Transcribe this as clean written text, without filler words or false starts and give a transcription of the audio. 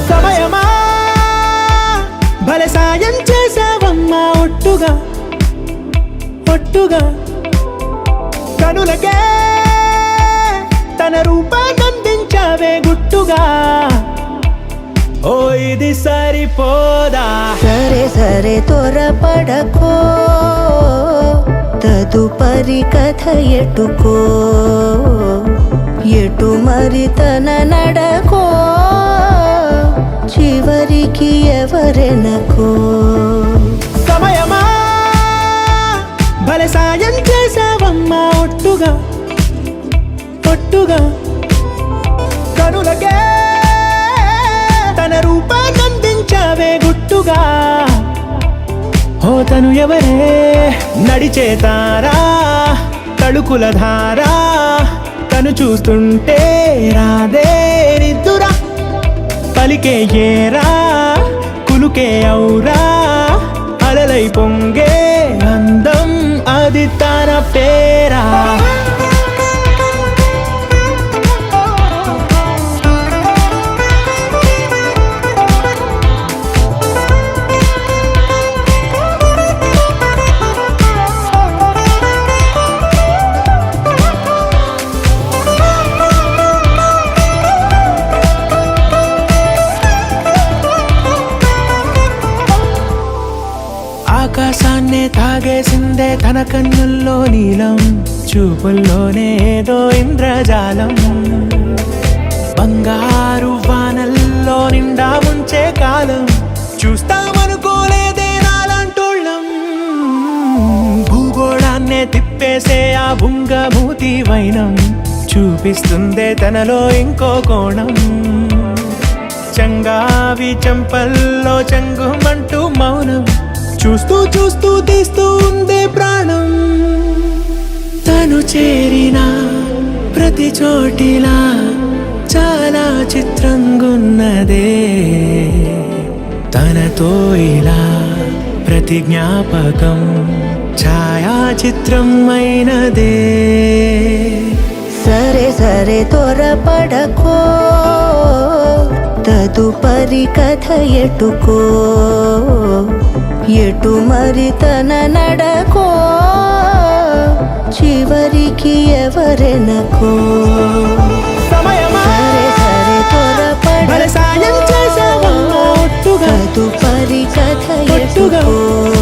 సమయమా భలే సాయం చేసావమ్మా ఒట్టుగా ఒట్టుగా కనులకే తన రూపాన్నందించావే గుట్టుగా ఓ ఇది సరిపోదా సరే సరే త్వరపడకో తదుపరి కథ ఎటుకో ఎటు మరి తన నడకో చివరికి ఎవరెనకో సమయమా భలే సాయం చేసావమ్మా ఒట్టుగా ఒట్టుగా కనులకే తన రూపాన్నందించావే గుట్టుగా ఓ తను ఎవరే నడిచే తారా తళుకుల ధారా తను చూస్తుంటే రాదే నిద్దురా పలికే ఏరా కులుకే ఔరా అలలై పొంగే అందం అది తన పేరా ఆకాశాన్నే తాగేసిందే తన కన్నుల్లో నీలం చూపుల్లోనే ఏదో ఇంద్రజాలం బంగారు వానల్లో నిండా ముంచే కాలం చూస్తామనుకోలేదే నాలాంటోళ్ళం భూగోళాన్నే తిప్పేసే ఆ బుంగమూతి వైనం చూపిస్తుందే తనలో ఇంకో కోణం చంగావి చంపల్లో చంగుమంటూ మౌనం చూస్తూ చూస్తూ తీస్తూ ఉందే ప్రాణం తను చేరిన ప్రతి చోటిలా చాలా చిత్రంగున్నదే తనతో ఇలా ప్రతి జ్ఞాపకం ఛాయాచిత్రం అయినదే సరే సరే త్వరపడకో తదుపరి కథ ఎటుకో ఎటు మరి తన నడకో చివరికి ఎవరెనకో సమయమా సరే సరే భలే సాయం చేసావమ్మా ఒట్టుగా తదుపరి కథ ఒట్టుగా ఎటుకో